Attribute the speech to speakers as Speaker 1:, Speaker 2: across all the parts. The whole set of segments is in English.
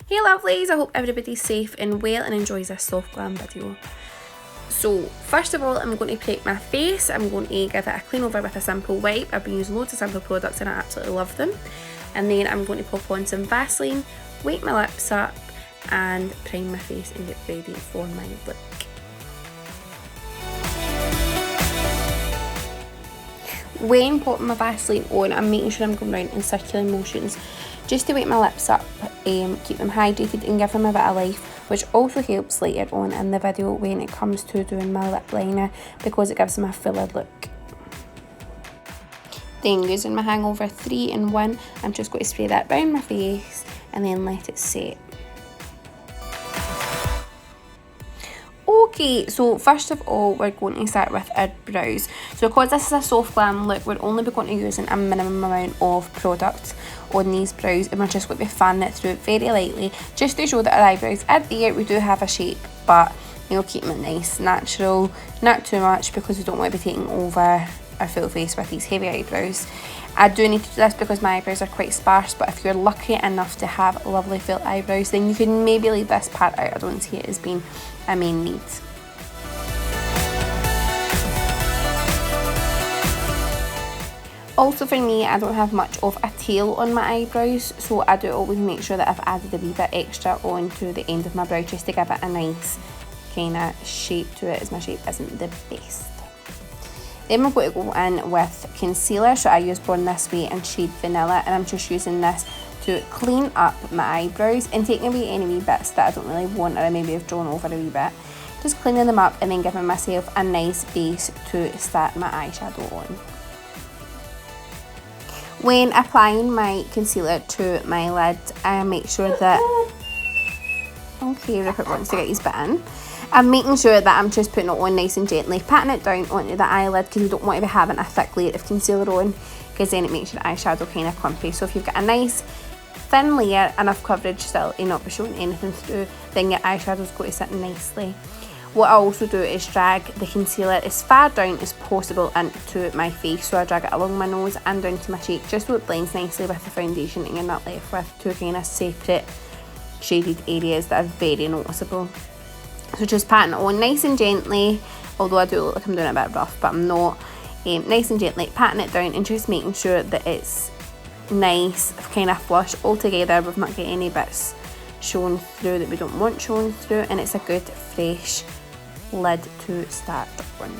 Speaker 1: Hey lovelies, I hope everybody's safe and well and enjoys this soft glam video. So first of all, I'm going to prep my face. I'm going to give it a clean over with a simple wipe. I've been using loads of simple products and I absolutely love them. And then I'm going to pop on some Vaseline, wake my lips up and prime my face and get ready for my look. When popping my Vaseline on, I'm making sure I'm going around in circular motions just to wake my lips up, keep them hydrated and give them a bit of life, which also helps later on in the video when it comes to doing my lip liner because it gives them a fuller look. Then using my Hangover 3-in-1, I'm just going to spray that around my face and then let it set. Okay, so first of all, we're going to start with our brows. So because this is a soft glam look, we're only going to be using a minimum amount of product on these brows and we're just going to be fanning it through very lightly just to show that our eyebrows are there. We do have a shape, but you know, keeping it nice, natural, not too much because we don't want to be taking over our full face with these heavy eyebrows. I do need to do this because my eyebrows are quite sparse, but if you're lucky enough to have lovely full eyebrows, then you can maybe leave this part out. I don't see it as being a main need. Also for me, I don't have much of a tail on my eyebrows, so I do always make sure that I've added a wee bit extra onto the end of my brow just to give it a nice kind of shape to it, as my shape isn't the best. Then we're going to go in with concealer, so I use Born This Way in shade Vanilla, and I'm just using this to clean up my eyebrows and taking away any wee bits that I don't really want or I maybe have drawn over a wee bit. Just cleaning them up and then giving myself a nice base to start my eyeshadow on. When applying my concealer to my lid, I make sure that... Okay, Rupert wants to get his bit in. I'm making sure that I'm just putting it on nice and gently, patting it down onto the eyelid because we don't want to be having a thick layer of concealer on because then it makes your eyeshadow kind of clumpy. So if you've got a nice thin layer, enough coverage still to not be showing anything through, then your eyeshadow's going to sit nicely. What I also do is drag the concealer as far down as possible into my face. So I drag it along my nose and down to my cheek just so it blends nicely with the foundation and you're not left with two kind of separate shaded areas that are very noticeable. So just patting it on nice and gently, although I do look like I'm doing it a bit rough, but I'm not. Nice and gently patting it down and just making sure that it's nice, kind of flush all together. We've not got any bits shown through that we don't want shown through, and it's a good fresh lid to start on.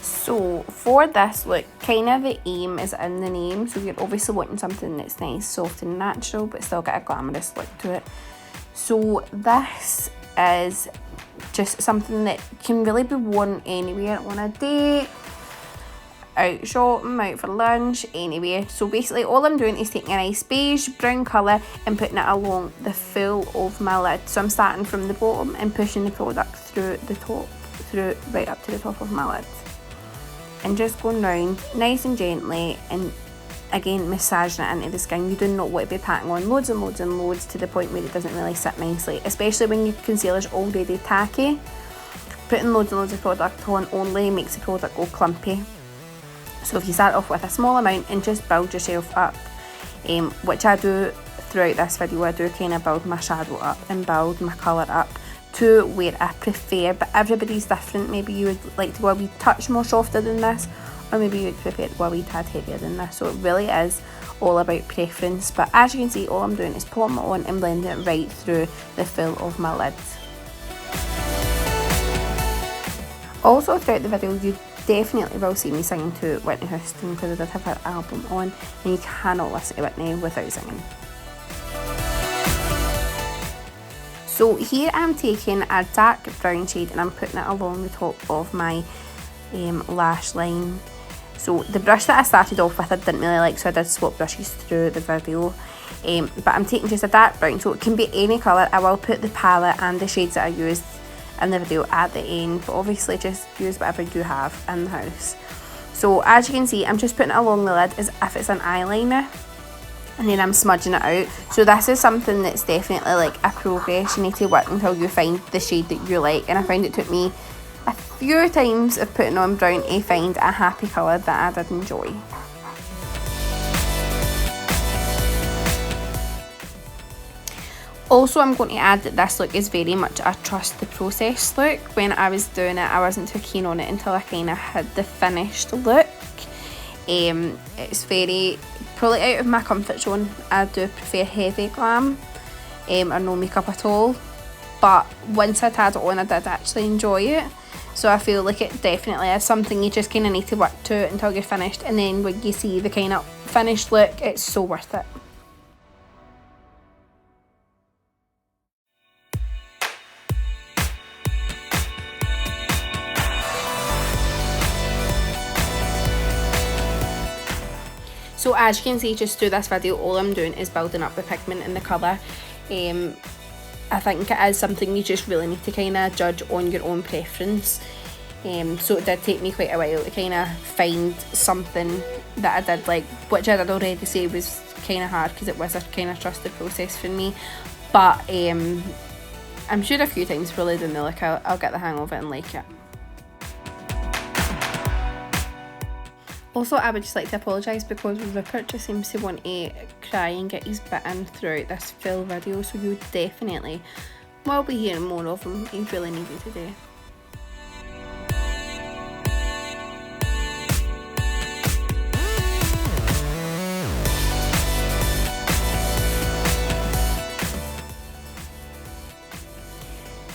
Speaker 1: So for this look, kind of the aim is in the name, so you're obviously wanting something that's nice, soft and natural, but still got a glamorous look to it. So this is just something that can really be worn anywhere, on a date, out shopping, out for lunch, anywhere. So basically all I'm doing is taking a nice beige brown colour and putting it along the full of my lid. So I'm starting from the bottom and pushing the product through the top, right up to the top of my lid. And just going round nice and gently and again massaging it into the skin. You do not want to be patting on loads and loads and loads to the point where it doesn't really sit nicely, especially when your concealer's already tacky. Putting loads and loads of product on only makes the product go clumpy. So if you start off with a small amount and just build yourself up, which I do throughout this video, I do kind of build my shadow up and build my colour up to where I prefer, but everybody's different. Maybe you would like to go a wee touch more softer than this, or maybe you would prefer to go a wee tad heavier than this. So it really is all about preference, but as you can see, all I'm doing is putting it on and blending it right through the full of my lids. Also throughout the video, you definitely will see me singing to Whitney Houston because I did have her album on, and you cannot listen to Whitney without singing. So here I'm taking a dark brown shade and I'm putting it along the top of my lash line. So the brush that I started off with I didn't really like, so I did swap brushes through the video. But I'm taking just a dark brown, so it can be any colour. I will put the palette and the shades that I used in the video at the end, but obviously just use whatever you have in the house. So as you can see, I'm just putting it along the lid as if it's an eyeliner, and then I'm smudging it out. So this is something that's definitely like a progress. You need to work until you find the shade that you like, and I found it took me a few times of putting on brown to find a happy colour that I did enjoy. Also, I'm going to add that this look is very much a trust the process look. When I was doing it, I wasn't too keen on it until I kind of had the finished look. It's very, probably out of my comfort zone. I do prefer heavy glam or no makeup at all. But once I'd had it on, I did actually enjoy it. So I feel like it definitely is something you just kind of need to work to until you're finished. And then when you see the kind of finished look, it's so worth it. So as you can see, just through this video, all I'm doing is building up the pigment and the colour. I think it is something you just really need to kind of judge on your own preference. So it did take me quite a while to kind of find something that I did like, which I did already say was kind of hard because it was a kind of trusted process for me. But I'm sure a few times probably doing the look, I'll get the hang of it and like it. Also, I would just like to apologise because Rupert just seems to want to cry and get his bit in throughout this full video, so you definitely will be hearing more of him. He's really needed today.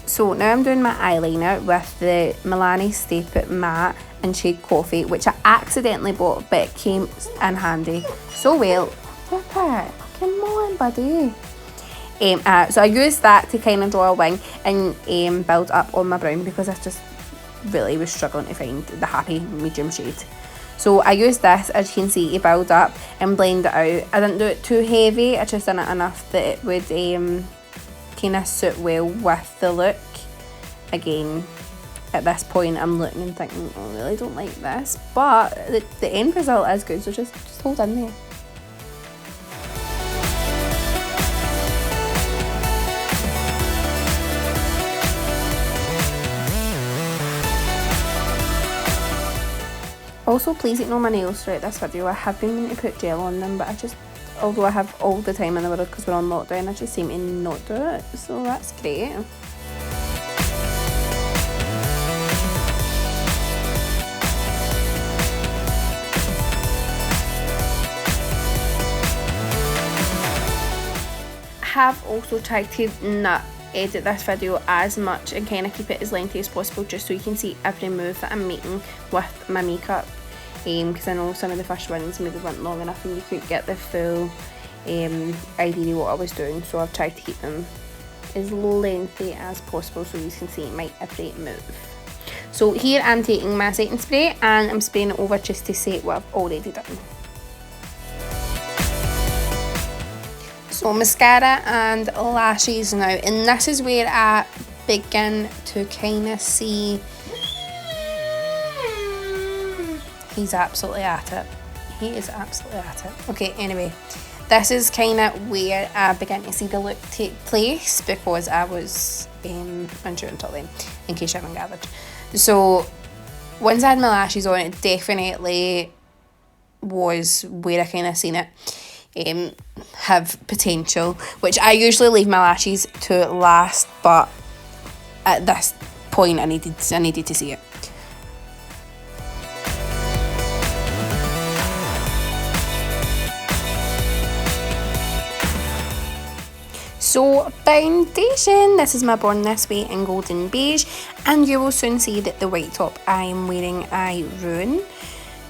Speaker 1: So now I'm doing my eyeliner with the Milani Stay Put Matte in shade Coffee, which I accidentally bought, but it came in handy so well. Rupert, come on, buddy. So I used that to kind of draw a wing and build up on my brown because I just really was struggling to find the happy medium shade. So I used this, as you can see, to build up and blend it out. I didn't do it too heavy, I just done it enough that it would kind of suit well with the look. Again, at this point I'm looking and thinking, oh, I really don't like this, but the end result is good, so just hold in there. Also, please ignore my nails throughout this video. I have been meaning to put gel on them, but I just, although I have all the time in the world because we're on lockdown, I just seem to not do it, so that's great. Have also tried to not edit this video as much and kind of keep it as lengthy as possible, just so you can see every move that I'm making with my makeup, because I know some of the first ones maybe weren't long enough and you couldn't get the full idea of what I was doing, so I've tried to keep them as lengthy as possible so you can see my every move. So here I'm taking my setting spray and I'm spraying it over just to set what I've already done. So mascara and lashes now, and this is where I begin to kind of see he's absolutely at it. He is absolutely at it. Okay, anyway, this is kind of where I begin to see the look take place because I was unsure until then, in case you haven't gathered. So once I had my lashes on, it definitely was where I kind of seen it have potential, which I usually leave my lashes to last, but at this point I needed to see it. So foundation, this is my Born This Way in Golden Beige, and you will soon see that the white top I am wearing I ruin,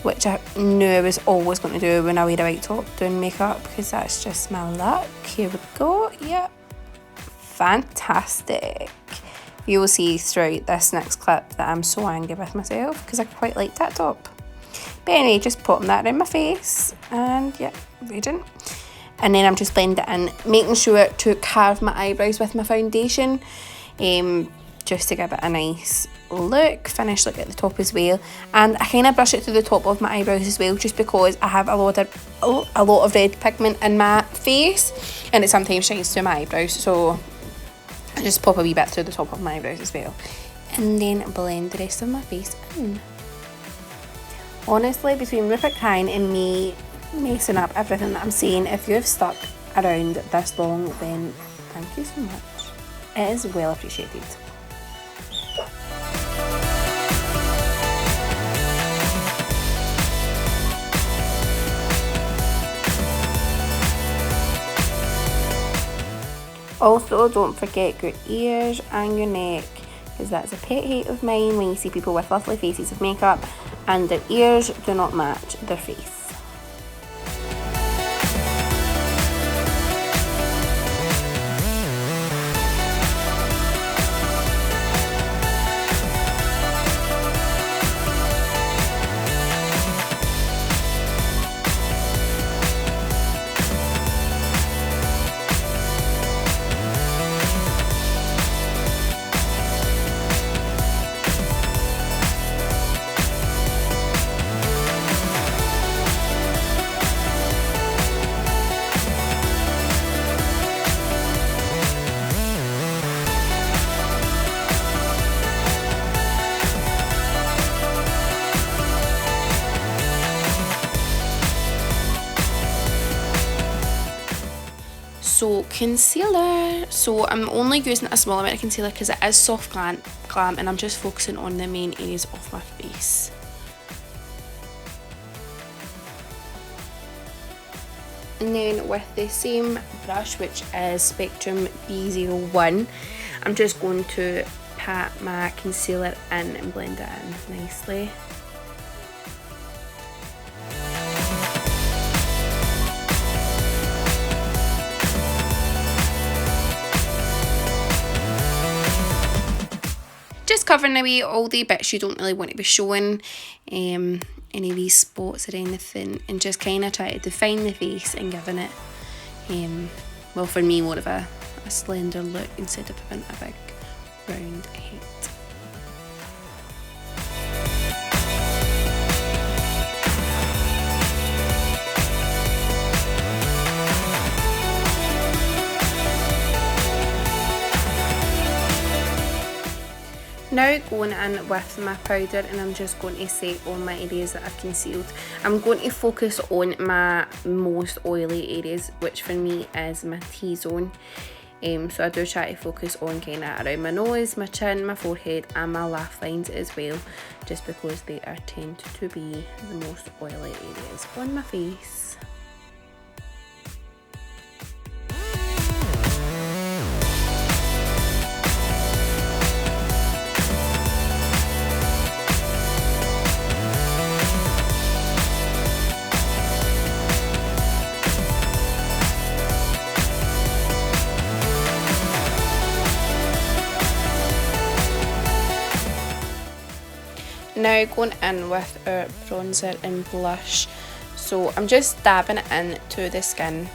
Speaker 1: which I knew I was always going to do when I wear a white top doing makeup, because that's just my luck. Here we go. Yep, fantastic. You will see throughout this next clip that I'm so angry with myself because I quite like that top. But anyway, just putting that around my face, and yeah, radiant. And then I'm just blending it in, making sure to carve my eyebrows with my foundation, just to give it a nice look, finish look at the top as well. And I kind of brush it to the top of my eyebrows as well, just because I have a lot of red pigment in my face, and it sometimes shines through my eyebrows, so I just pop a wee bit to the top of my eyebrows as well. And then blend the rest of my face in. Honestly, between Rupert Kine and me messing up everything that I'm saying, if you have stuck around this long, then thank you so much. It is well appreciated. Also, don't forget your ears and your neck, because that's a pet hate of mine when you see people with lovely faces with makeup and their ears do not match their face. So concealer, so I'm only using a small amount of concealer because it is soft glam, and I'm just focusing on the main areas of my face. And then with the same brush, which is Spectrum B01, I'm just going to pat my concealer in and blend it in nicely. Just covering away all the bits you don't really want to be showing, any wee spots or anything, and just kind of try to define the face and giving it, well, for me, more of a slender look instead of having a big round head. Now going in with my powder, and I'm just going to set on my areas that I've concealed. I'm going to focus on my most oily areas, which for me is my T-zone. So I do try to focus on kind of around my nose, my chin, my forehead and my laugh lines as well, just because they are tend to be the most oily areas on my face. Now going in with our bronzer and blush, so I'm just dabbing it into the skin,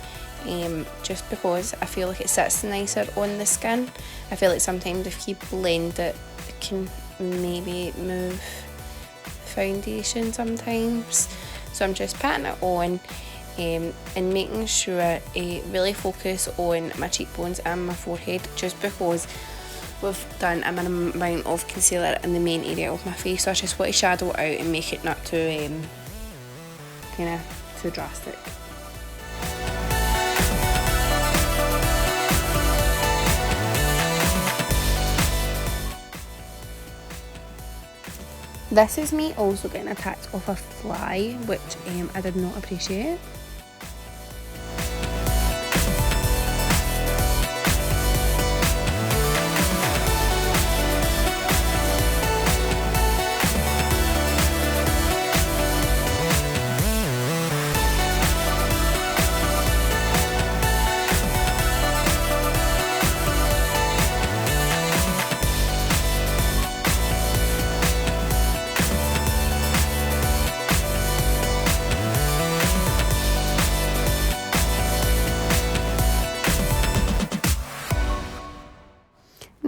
Speaker 1: just because I feel like it sits nicer on the skin. I feel like sometimes if you blend it, it can maybe move foundation sometimes. So I'm just patting it on, and making sure to really focus on my cheekbones and my forehead, just because we've done a minimum amount of concealer in the main area of my face, so I just want to shadow it out and make it not too kind of too drastic. This is me also getting attacked off a fly, which I did not appreciate.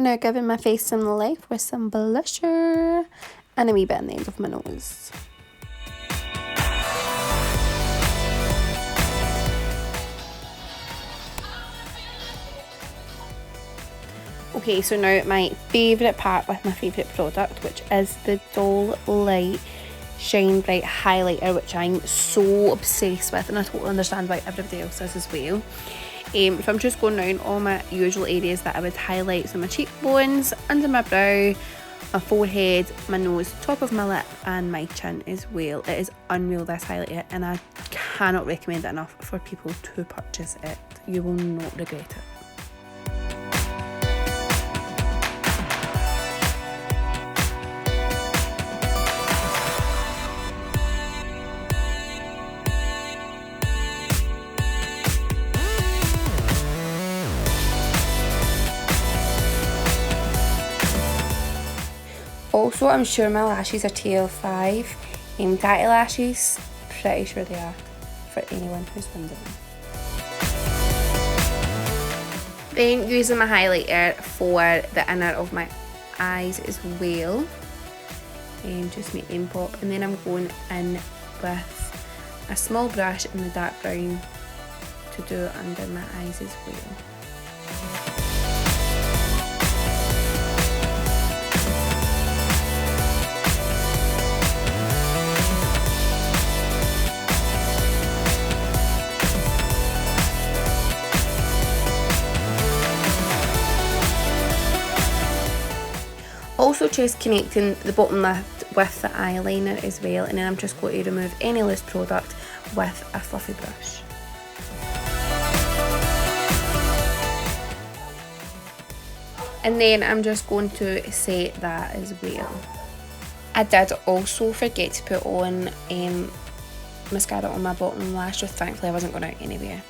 Speaker 1: now giving my face some life with some blusher and a wee bit on the end of my nose. Okay, so now my favourite part with my favourite product, which is the Doll Light Shine Bright Highlighter, which I'm so obsessed with, and I totally understand why everybody else is as well. So I'm just going down all my usual areas that I would highlight. So my cheekbones, under my brow, my forehead, my nose, top of my lip and my chin as well. It is unreal, this highlighter, and I cannot recommend it enough for people to purchase it. You will not regret it. Also, I'm sure my lashes are TL5. Tatty lashes, pretty sure they are, for anyone who's wondering. Then using my highlighter for the inner of my eyes as well. Just make them pop. And then I'm going in with a small brush in the dark brown to do under my eyes as well. Also just connecting the bottom lip with the eyeliner as well, and then I'm just going to remove any loose product with a fluffy brush. And then I'm just going to set that as well. I did also forget to put on mascara on my bottom lash, so thankfully I wasn't going out anywhere.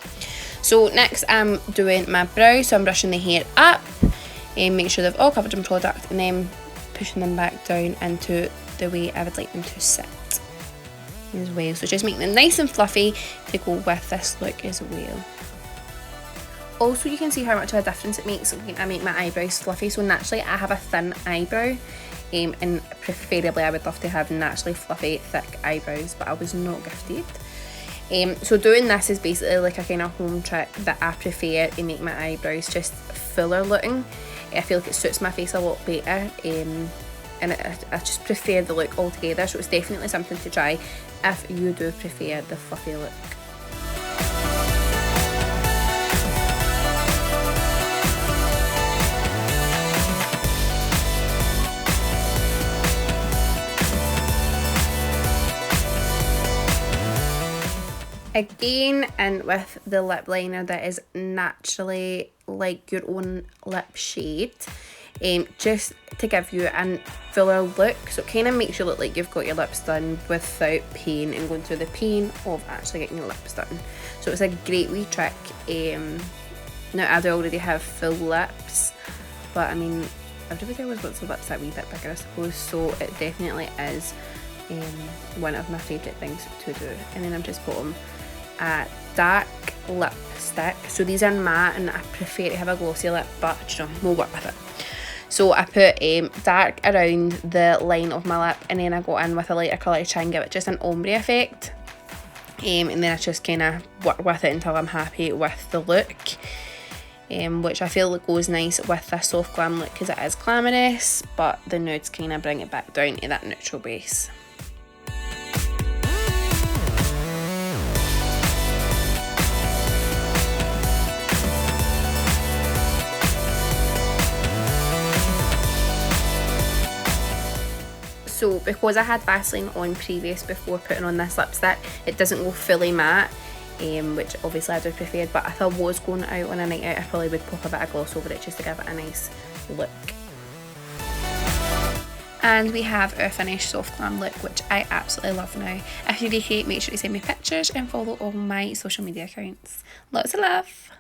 Speaker 1: So next I'm doing my brows, so I'm brushing the hair up and make sure they've all covered in product, and then pushing them back down into the way I would like them to sit as well. So just making them nice and fluffy to go with this look as well. Also, you can see how much of a difference it makes when I make my eyebrows fluffy. So naturally I have a thin eyebrow, and preferably I would love to have naturally fluffy thick eyebrows, but I was not gifted. So doing this is basically like a kind of home trick that I prefer to make my eyebrows just fuller looking. I feel like it suits my face a lot better, and I just prefer the look altogether, so it's definitely something to try if you do prefer the fluffy look. Again, and with the lip liner that is naturally like your own lip shade, just to give you a fuller look, so it kind of makes you look like you've got your lips done without pain and going through the pain of actually getting your lips done. So it's a great wee trick. Now I do already have full lips, but I mean everybody always wants the lips that wee bit bigger, I suppose, so it definitely is one of my favourite things to do. And then I'm just putting a dark lipstick, so these are matte and I prefer to have a glossy lip, but you know, we'll work with it. So I put dark around the line of my lip, and then I go in with a lighter colour to try and give it just an ombre effect, and then I just kind of work with it until I'm happy with the look, which I feel goes nice with this soft glam look because it is glamorous, but the nudes kind of bring it back down to that neutral base. So because I had Vaseline on previous before putting on this lipstick, it doesn't go fully matte, which obviously I do prefer, but if I was going out on a night out, I probably would pop a bit of gloss over it just to give it a nice look. And we have our finished soft glam look, which I absolutely love now. If you like it, make sure to send me pictures and follow all my social media accounts. Lots of love!